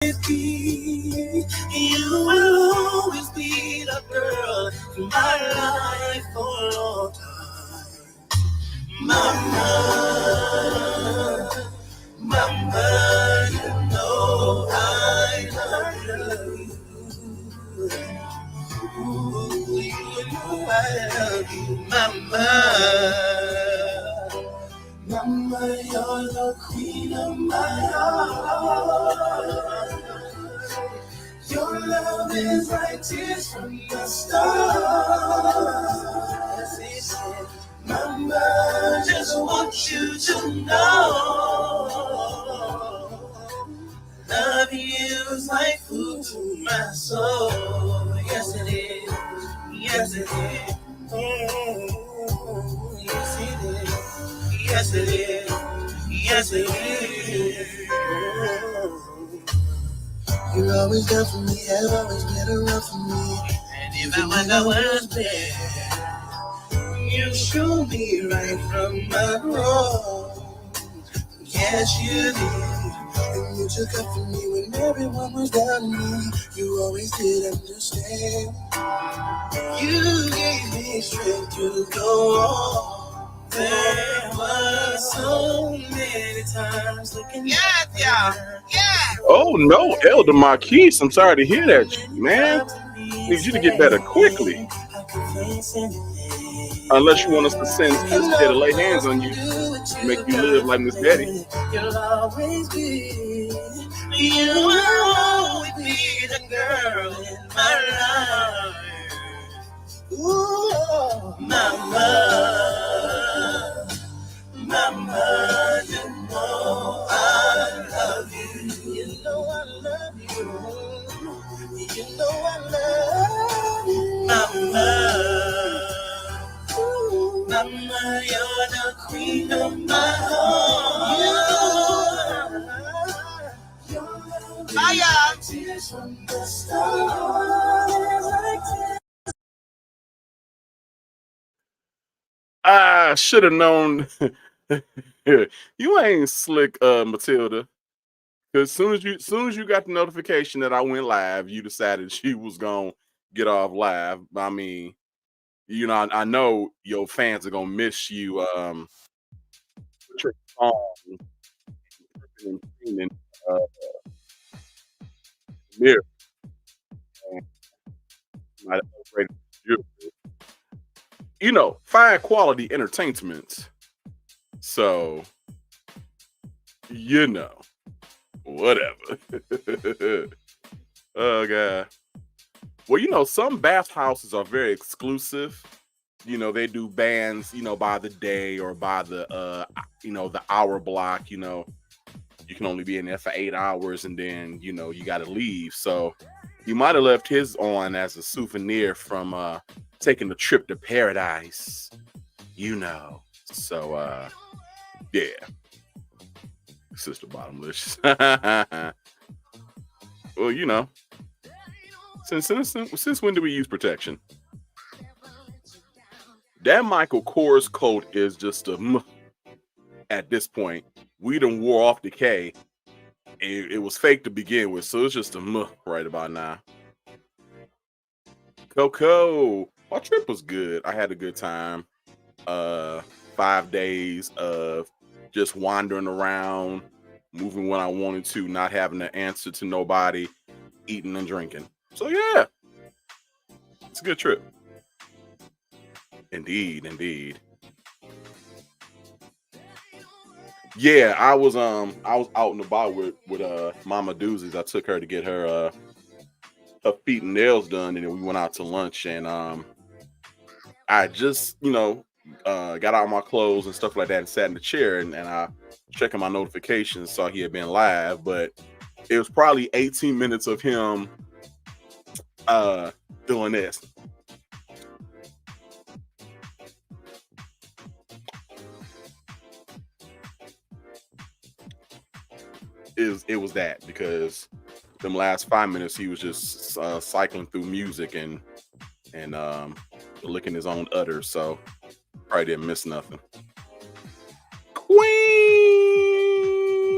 it be? You will always be the girl in my life for a long time. Mama, mama, you know I love you. Ooh, you know I love you, mama. Mama, you're the queen of my heart. Your love is like tears from the stars. Mama, just want you to know, love you is like food to my soul. Yes, it is. Yes, it is. Oh, yes, it is. Yes, it is. Yes, it is. You're always there for me, have always been around for me. And even when I was bad, you showed me right from my wrong. Yes, you did. And you took up for me when everyone was down on me. You always did understand. You gave me strength to go on. There were so many times looking. Yes, yeah. Yeah. Oh no, Elder Marquise, I'm sorry to hear that, man. Need you to get better quickly. Unless you want us to send Sister to lay hands on you, make you live like Miss Betty. You'll always be, you will always be the girl in my life. Ooh, mama, mama, you know I love you. You know I love you. You know I love you, mama. Ooh, mama, you're the queen of my heart. Fire. Tears from the stars. I should have known. You ain't slick, Matilda. Because soon as you got the notification that I went live, you decided she was gonna get off live. I mean, you know, I know your fans are gonna miss you. Trick song, and mirror. You know, fine quality entertainment. So, you know, whatever. Oh god. Well, you know, some bathhouses are very exclusive. You know, they do bands, you know, by the day or by the you know, the hour block. You know, you can only be in there for 8 hours and then, you know, you got to leave. So he might have left his on as a souvenir from taking the trip to paradise, you know. So yeah, Sister Bottomless. Well, you know, since when do we use protection? That Michael Kors coat is just a at this point. We done wore off decay. It was fake to begin with, so it's just a right about now. Coco, my trip was good. I had a good time. 5 days of just wandering around, moving when I wanted to, not having to answer to nobody, eating and drinking. So yeah, it's a good trip. Indeed, indeed. Yeah, I was out and about with Mama Doozies. I took her to get her feet and nails done, and then we went out to lunch. And I just, you know, got out my clothes and stuff like that and sat in the chair, and I checking my notifications, saw he had been live, but it was probably 18 minutes of him doing this. It was that, because them last 5 minutes he was just cycling through music and licking his own udder, so probably didn't miss nothing. Queen,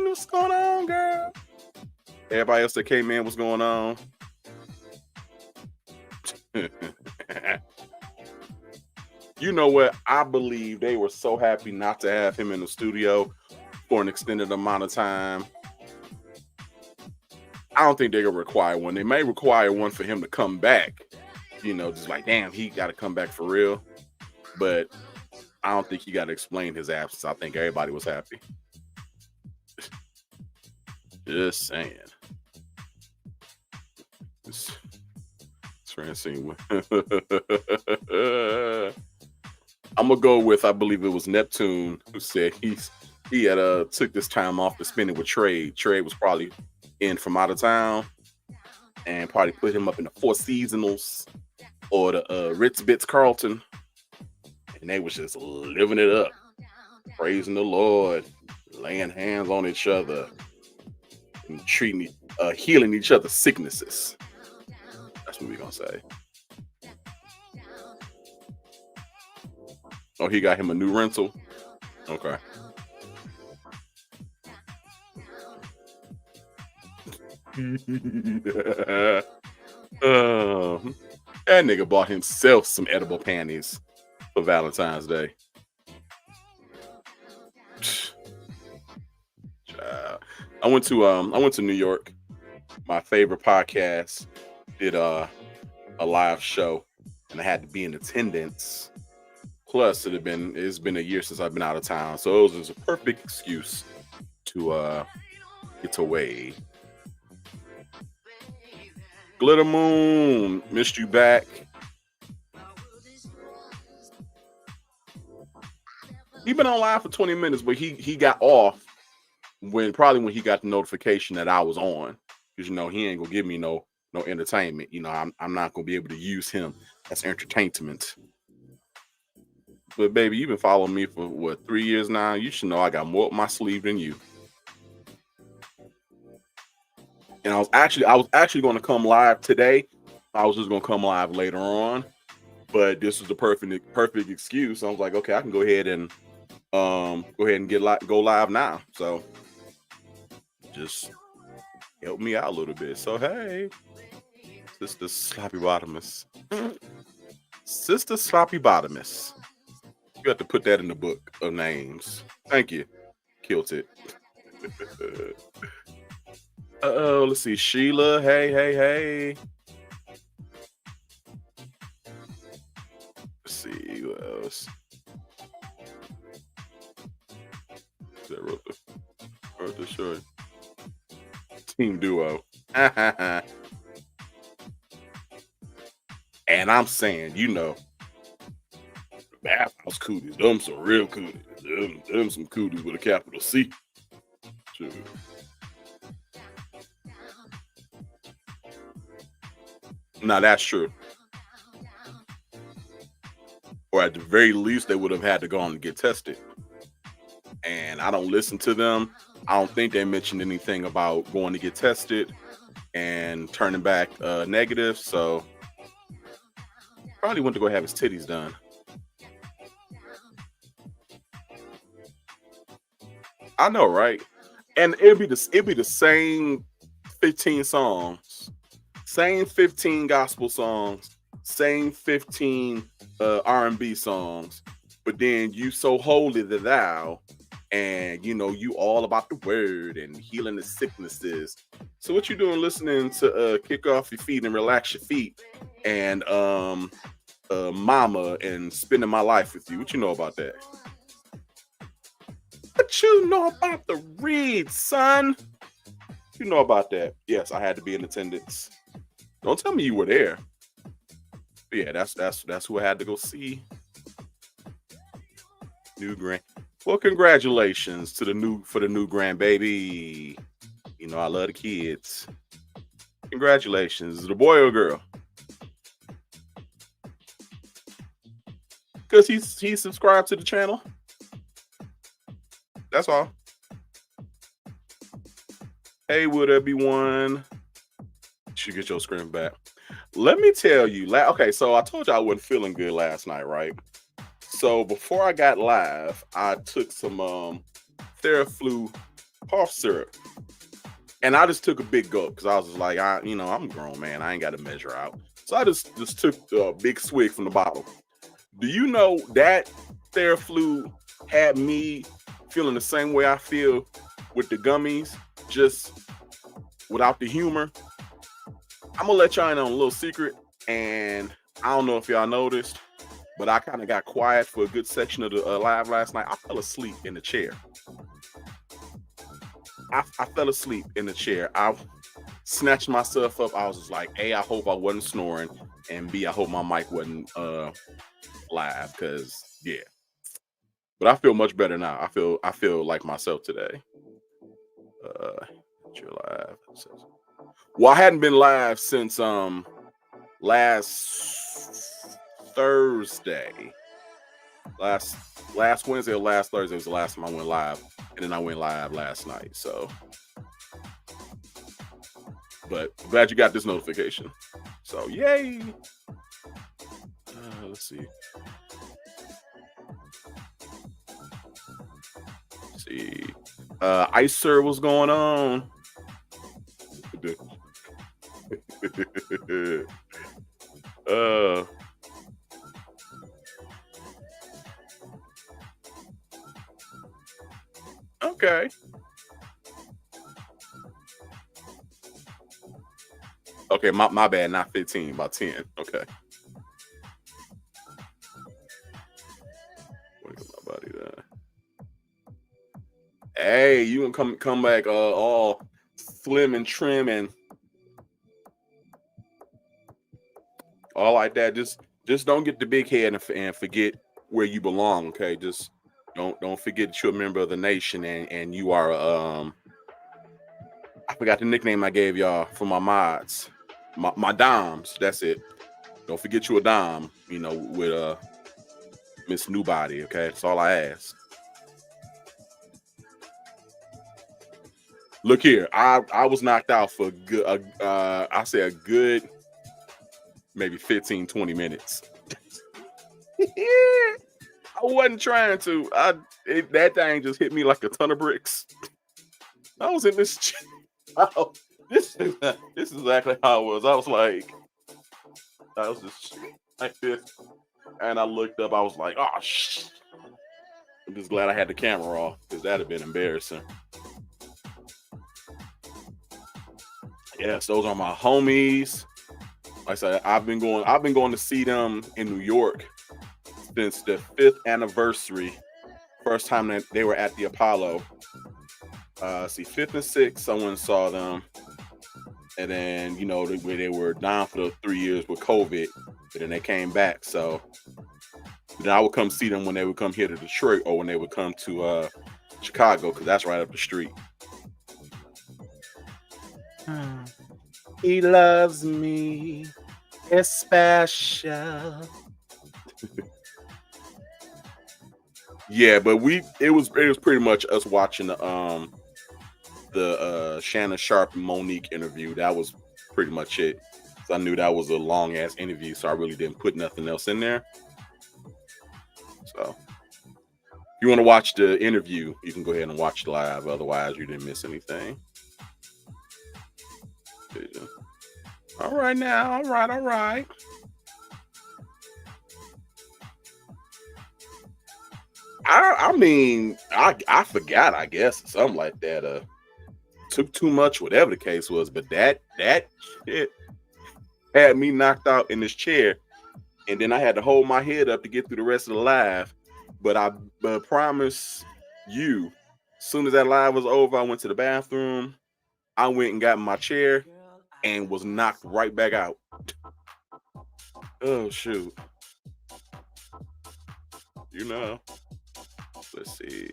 what's going on, girl? Everybody else that came in, what's going on? You know what? I believe they were so happy not to have him in the studio for an extended amount of time. I don't think they're gonna require one. They may require one for him to come back. You know, just like, damn, he got to come back for real. But I don't think he got to explain his absence. I think everybody was happy. Just saying. This Francine. I'm gonna go with, I believe it was Neptune, who said he had took this time off to spend it with Trade. Trade was probably in from out of town and probably put him up in the Four Seasonals or the Ritz Bits Carlton, and they was just living it up, praising the Lord, laying hands on each other, and healing each other's sicknesses. That's what we're gonna say. Oh, he got him a new rental. Okay. That nigga bought himself some edible panties for Valentine's Day. I went to New York. My favorite podcast did a live show, and I had to be in attendance. Plus, it's been a year since I've been out of town, so it was just a perfect excuse to get away. Glitter Moon, missed you back. He been on live for 20 minutes, but he got off when he got the notification that I was on, because he ain't gonna give me no entertainment. I'm not gonna be able to use him as entertainment. But baby, you've been following me for what, 3 years now? You should know I got more up my sleeve than you. And I was actually going to come live today. I was just going to come live later on, but this was the perfect excuse. I was like, okay, I can go ahead and go live now. So just help me out a little bit. So hey, Sister Sloppy Bottomist. Sister Sloppy Bottomist. You have to put that in the book of names. Thank you. Killed it. Let's see. Sheila. Hey. Let's see who else. That wrote the short. Team duo. And I'm saying, bathhouse cooties. Them some real cooties. Them some cooties with a capital C. Sure. Now that's true. Or at the very least, they would have had to go on and get tested. And I don't listen to them. I don't think they mentioned anything about going to get tested and turning back negative. So probably went to go have his titties done. I know, right? And it'd be the same 15 songs, same 15 gospel songs, same 15 R&B songs, but then You So Holy the Thou, and you all about the word and healing the sicknesses. So what you doing listening to Kick Off Your Feet and Relax Your Feet and Mama and Spending My Life With You? What you know about that? What you know about the read, son? You know about that? Yes, I had to be in attendance. Don't tell me you were there. But yeah, that's who I had to go see. New grand. Well, congratulations to the new grandbaby. I love the kids. Congratulations. Is it a boy or a girl? Because he's subscribed to the channel. That's all. Hey, would there be one? You should get your screen back. Let me tell you. Okay, so I told you I wasn't feeling good last night, right? So before I got live, I took some Theraflu cough syrup, And I just took a big gulp because I was just like, I'm a grown man. I ain't got to measure out. So I just took a big swig from the bottle. Do you know that Theraflu had me feeling the same way I feel with the gummies, just without the humor? I'm gonna let y'all in on a little secret, and I don't know if y'all noticed, but I kind of got quiet for a good section of the live last night. I fell asleep in the chair. I fell asleep in the chair. I snatched myself up. I was just like, A, I hope I wasn't snoring, and B, I hope my mic wasn't live, because yeah. But I feel much better now. I feel like myself today. You're live. Well, I hadn't been live since last Thursday. Last Wednesday or last Thursday was the last time I went live, and then I went live last night. So, but glad you got this notification. So, yay! Let's see. Ice Sir, what's going on? Okay. Okay, my bad, not 15, about 10. Okay. My body there. Hey, you can come back all slim and trim and all like that. Just don't get the big head and forget where you belong. Okay, just don't forget that you're a member of the nation and you are I forgot the nickname I gave y'all for my mods, my doms. That's it. Don't forget you a dom. With Miss Newbody. Okay, that's all I ask. Look here, I was knocked out for good. I say a good maybe 15, 20 minutes. I wasn't trying to. That thing just hit me like a ton of bricks. I was in this. Oh, this is exactly how it was. I was just like this, and I looked up. I was like, oh shit. I'm just glad I had the camera off because that'd have been embarrassing. Yes, those are my homies. Like I said, I've been going to see them in New York since the 5th anniversary. First time that they were at the Apollo. 5th and 6th, someone saw them. And then, they were down for the 3 years with COVID, but then they came back. So then I would come see them when they would come here to Detroit or when they would come to Chicago, because that's right up the street. He loves me. It's special. Yeah, but it was pretty much us watching the Shannon Sharp and Monique interview. That was pretty much it. So I knew that was a long ass interview, so I really didn't put nothing else in there. So if you want to watch the interview, you can go ahead and watch it live. Otherwise, you didn't miss anything. All right now, all right. I mean, I forgot, I guess, something like that. Took too much, whatever the case was, but that shit had me knocked out in this chair, and then I had to hold my head up to get through the rest of the live. But I promise you, as soon as that live was over, I went to the bathroom. I went and got in my chair and was knocked right back out. Oh shoot. Let's see.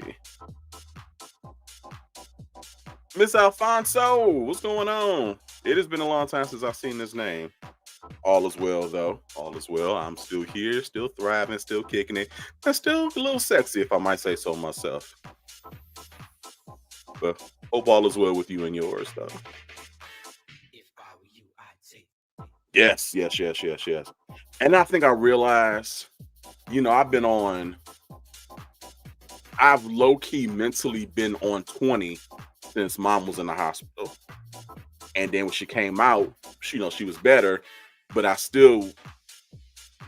Miss Alfonso, what's going on? It has been a long time since I've seen this name. All is well, though. All is well. I'm still here, still thriving, still kicking it. I'm still a little sexy, if I might say so myself. But hope all is well with you and yours, though. Yes. And I think I realized, I've low-key mentally been on 20 since mom was in the hospital. And then when she came out, she was better, but I still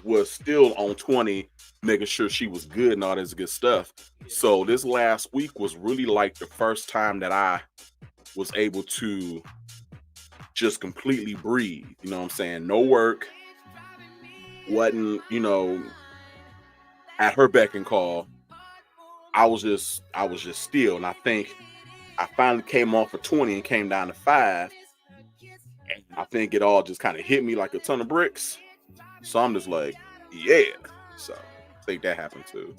was still on 20, making sure she was good and all this good stuff. So this last week was really like the first time that I was able to just completely breathe. You know what I'm saying? No work, wasn't, at her beck and call. I was just still. And I think I finally came off of 20 and came down to 5. And I think it all just kind of hit me like a ton of bricks. So I'm just like, yeah. So I think that happened too.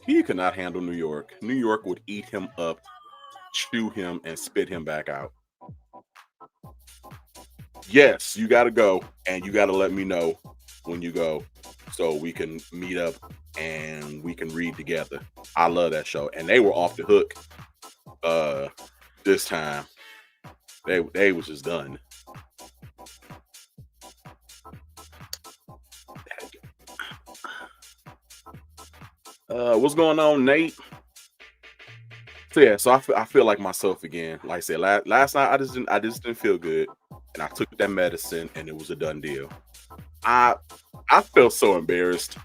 He could not handle New York. New York would eat him up, chew him, and spit him back out. Yes, you got to go, and you got to let me know when you go, so we can meet up and we can read together. I love that show, and they were off the hook. This time they was just done. What's going on, Nate? So yeah, so I feel like myself again. Like I said, last night I just didn't feel good, and I took that medicine, and it was a done deal. I I felt so embarrassed,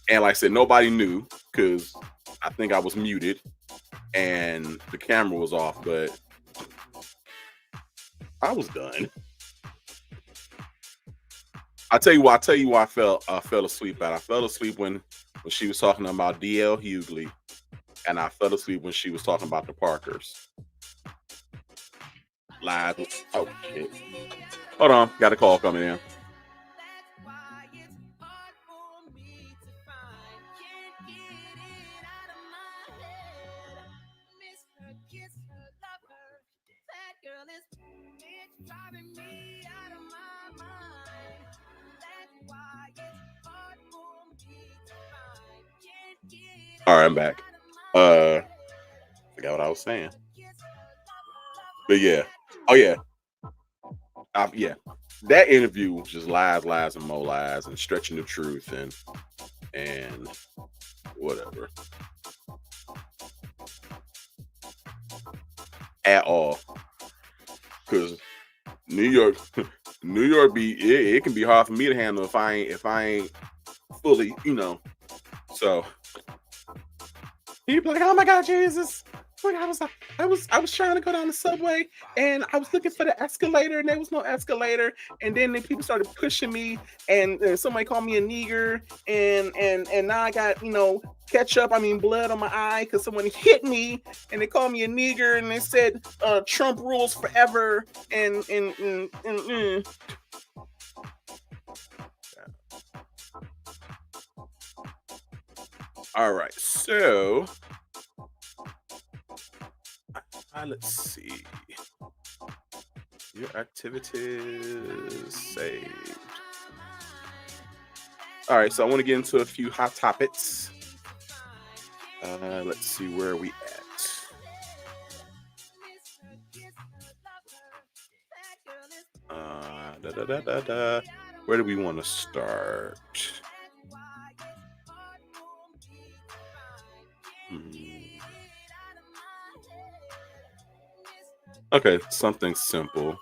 and like I said, nobody knew because I think I was muted and the camera was off, but I was done. I tell you why I fell asleep at. I fell asleep when she was talking about DL Hughley, and I fell asleep when she was talking about the Parkers. Live. Oh shit. Hold on, got a call coming in. All right, I'm back. Forgot what I was saying, but yeah. Oh yeah. Yeah. That interview was just lies, lies, and more lies, and stretching the truth, and whatever at all. Because New York, New York it can be hard for me to handle if I ain't fully, So he'd be like, "Oh my God, Jesus! Like I was trying to go down the subway and I was looking for the escalator and there was no escalator, and then people started pushing me and somebody called me a nigger and now I got ketchup, I mean blood on my eye because someone hit me and they called me a nigger and they said Trump rules forever and. All right, so let's see. Your activities saved. All right, so I want to get into a few hot topics. Let's see where are we at. Da, da, da, da, da. Where do we want to start? Hmm. Okay, something simple.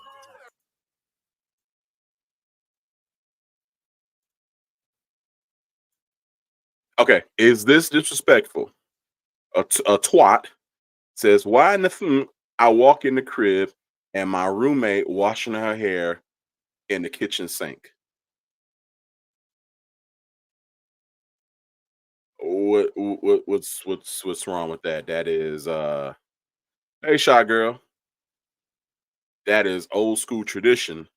Okay, is this disrespectful? A twat says, "Why in the I walk in the crib and my roommate washing her hair in the kitchen sink." What's wrong with that? That is hey shy girl, that is old school tradition.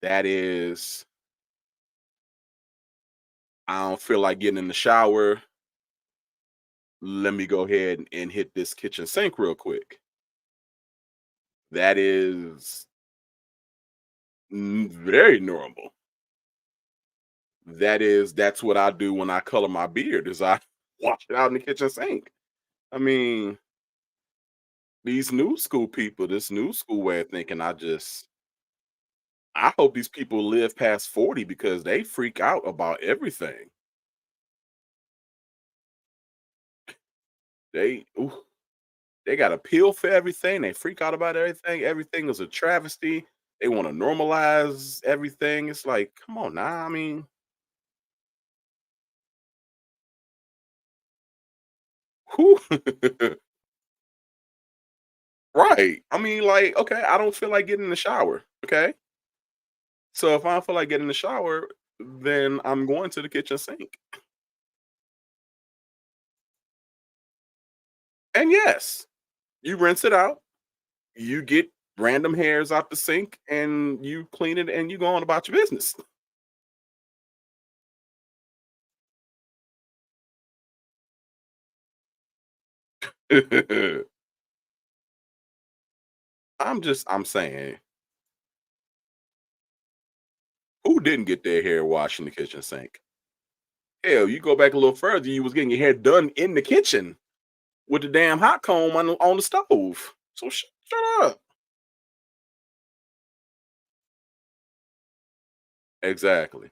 That is, I don't feel like getting in the shower. Let me go ahead and hit this kitchen sink real quick. That is very normal. That's what I do when I color my beard is I wash it out in the kitchen sink. I mean, these new school people, this new school way of thinking, I hope these people live past 40 because they freak out about everything. They ooh, they got a pill for everything. They freak out about everything. Everything is a travesty. They want to normalize everything. It's like, come on now. I mean, who? Right. I mean, like, okay, I don't feel like getting in the shower. Okay. So if I don't feel like getting in the shower, then I'm going to the kitchen sink. And yes, you rinse it out, you get random hairs out the sink, and you clean it and you go on about your business. I'm saying, who didn't get their hair washed in the kitchen sink? Hell, you go back a little further, you was getting your hair done in the kitchen with the damn hot comb on the stove. So shut up. Exactly.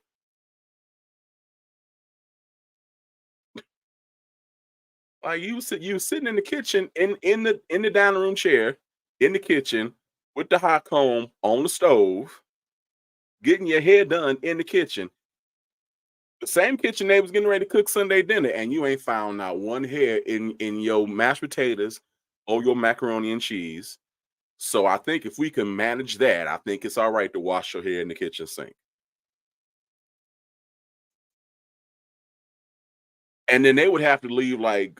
Like you was sitting in the kitchen in the dining room chair in the kitchen with the hot comb on the stove, getting your hair done in the kitchen. The same kitchen they was getting ready to cook Sunday dinner, and you ain't found not one hair in your mashed potatoes or your macaroni and cheese. So I think if we can manage that, I think it's all right to wash your hair in the kitchen sink. And then they would have to leave like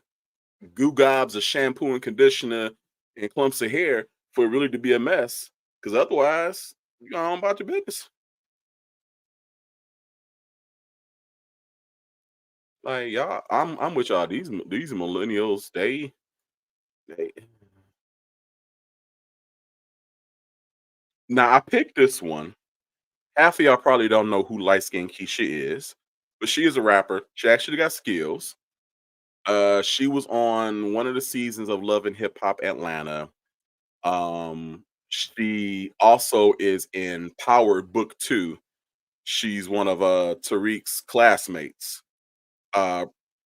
goo gobs of shampoo and conditioner and clumps of hair for it really to be a mess. Because otherwise, you go on about your business. Like y'all, I'm with y'all. These millennials, they now I picked this one. Half of y'all probably don't know who light skinned Keisha is, but she is a rapper. She actually got skills. She was on one of the seasons of Love and Hip Hop Atlanta. She also is in Power Book 2. She's one of Tariq's classmates. Uh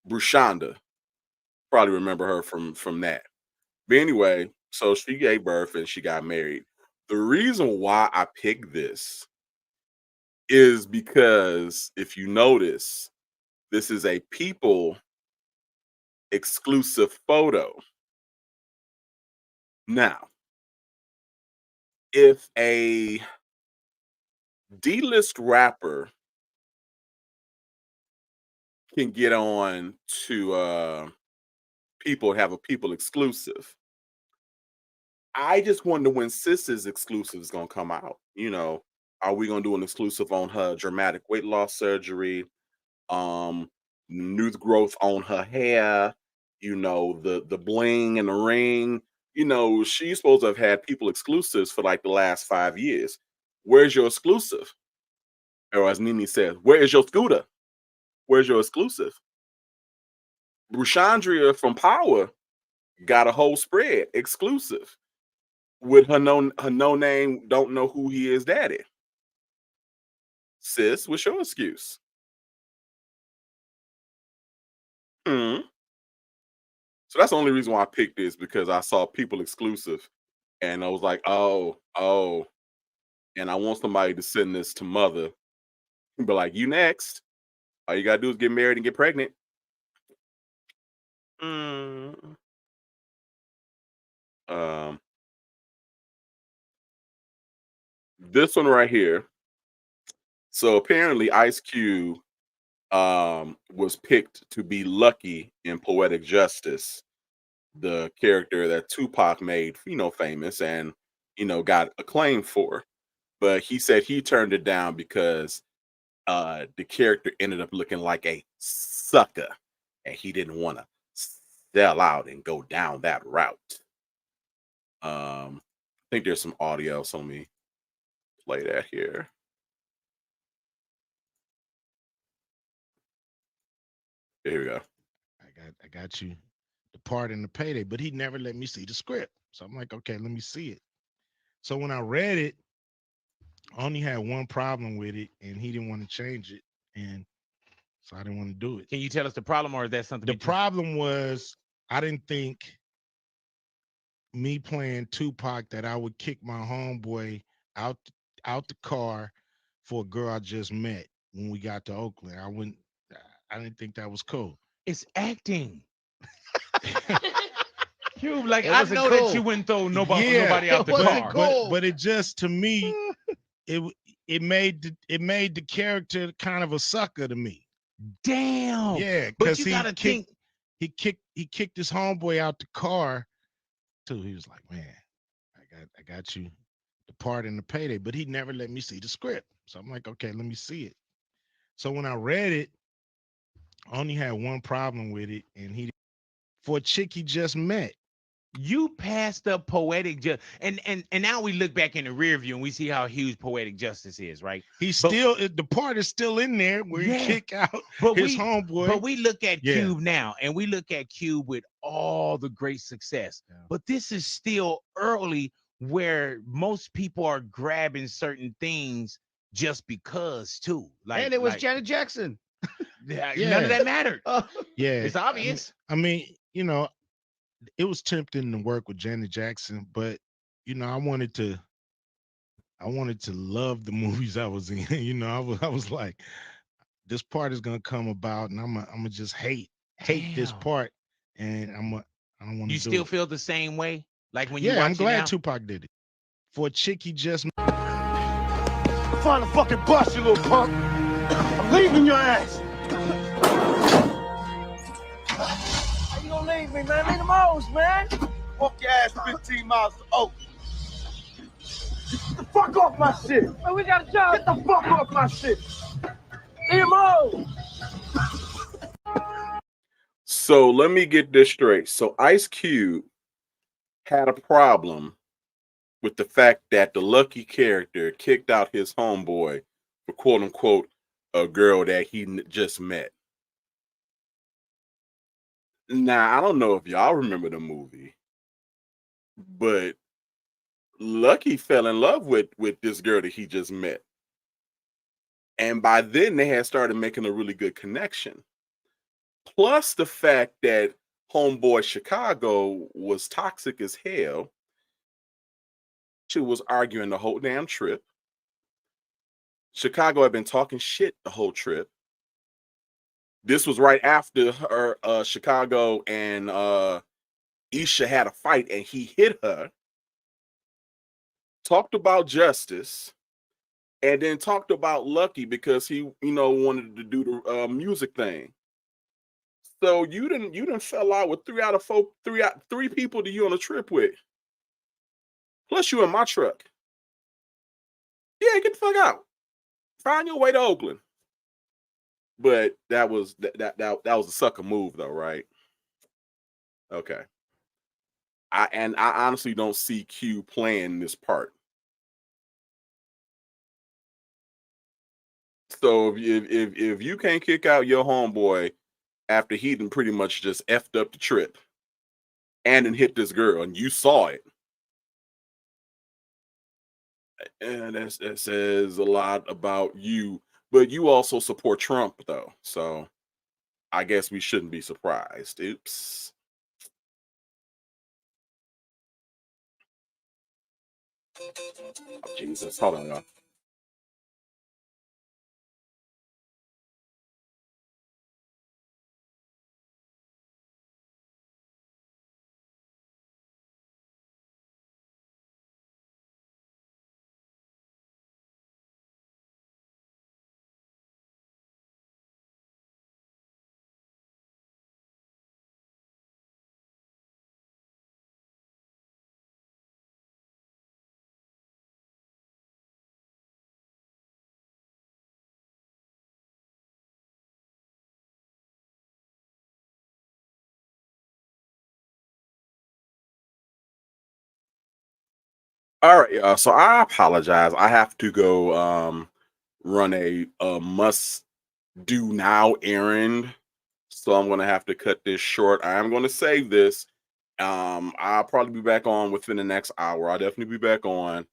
Brushanda. Probably remember her from that. But anyway, so she gave birth and she got married. The reason why I picked this is because if you notice, this is a people exclusive photo. Now, if a D-list rapper can get on to people have a people exclusive, I just wonder when Sis's exclusive is gonna come out. Are we gonna do an exclusive on her dramatic weight loss surgery? Um, New growth on her hair, the bling and the ring. She's supposed to have had people exclusives for like the last 5 years. Where's your exclusive? Or as Nini says, where is your scooter? Where's your exclusive? Brushandria from Power got a whole spread exclusive with her no name, don't know who he is, daddy. Sis, what's your excuse? Hmm. So that's the only reason why I picked this because I saw people exclusive and I was like, oh, and I want somebody to send this to mother and be like, you next. All you gotta do is get married and get pregnant. Mm. Um, this one right here. So apparently Ice Cube was picked to be Lucky in Poetic Justice, the character that Tupac made, famous and got acclaim for. But he said he turned it down because the character ended up looking like a sucker, and he didn't want to sell out and go down that route. I think there's some audio, so let me play that here. Here we go. I got you the part in the payday, but he never let me see the script. So I'm like, okay, let me see it. So when I read it, I only had one problem with it, and he didn't want to change it, and so I didn't want to do it. Can you tell us the problem, or is that something The that you? problem was I didn't think me playing Tupac that I would kick my homeboy out out the car for a girl I just met when we got to Oakland. I didn't think that was cool. It's acting. Cube, like It I wasn't know that you cool. wouldn't throw Yeah, nobody out the It wasn't car. cool. but it just to me it made the character kind of a sucker to me. Damn. Yeah, But because you gotta think. he kicked his homeboy out the car too. He was like, man, I got you the part in the payday, but he never let me see the script. So I'm like, okay, let me see it. So when I read it, I only had one problem with it, and for a chick he just met. You passed up poetic justice, and now we look back in the rear view and we see how huge poetic justice is, right? He's But still the part is still in there where he yeah, kick out but his we homeboy. look at Yeah. Cube now, and we look at Cube with all the great success. Yeah. But this is still early, where most people are grabbing certain things just because too. And it was Like Janet Jackson. none of that mattered. Yeah, It's obvious. I mean, it was tempting to work with Janet Jackson, but I wanted to love the movies I was in. I was like, this part is gonna come about, and I'm gonna just hate this Damn. part, and I don't want to You do still it. feel the same way? Like when you Yeah, I'm watch it glad now? Tupac did it. For a chick he just Find a fucking bus, you little punk. I'm leaving your ass. How you gonna leave me, man? Leave the moles, man. Walk your ass 15 miles to Oakland. Get the fuck off my shit. Man, we got a job. Get the fuck off my shit. Leave the moles. So let me get this straight. So Ice Cube had a problem with the fact that the Lucky character kicked out his homeboy for quote unquote a girl that he just met. Now, I don't know if y'all remember the movie, but Lucky fell in love with this girl that he just met. And by then they had started making a really good connection. Plus the fact that homeboy Chicago was toxic as hell. She was arguing the whole damn trip. Chicago had been talking shit the whole trip. This was right after her Chicago and Isha had a fight and he hit her. Talked about justice, and then talked about Lucky because he, wanted to do the music thing. So you didn't fell out with three people that you on a trip with. Plus you in my truck. Yeah, get the fuck out. Find your way to Oakland. But that was that was a sucker move though, right? Okay. I honestly don't see Q playing this part. So if you can't kick out your homeboy after he done pretty much just effed up the trip and then hit this girl and you saw it, and that says a lot about you. But you also support Trump though, so I guess we shouldn't be surprised. Oops. Oh, Jesus, hold on, y'all. All right, y'all. So I apologize. I have to go run a must do now errand. So I'm gonna have to cut this short. I am gonna save this. I'll probably be back on within the next hour. I'll definitely be back on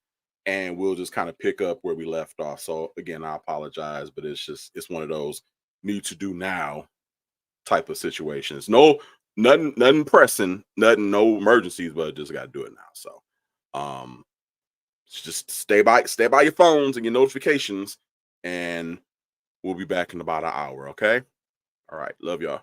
and we'll just kind of pick up where we left off. So again, I apologize, but it's one of those need to do now type of situations. No nothing pressing, no emergencies, but just got to do it now. So, just stay by your phones and your notifications, and we'll be back in about an hour. Okay. All right. Love y'all.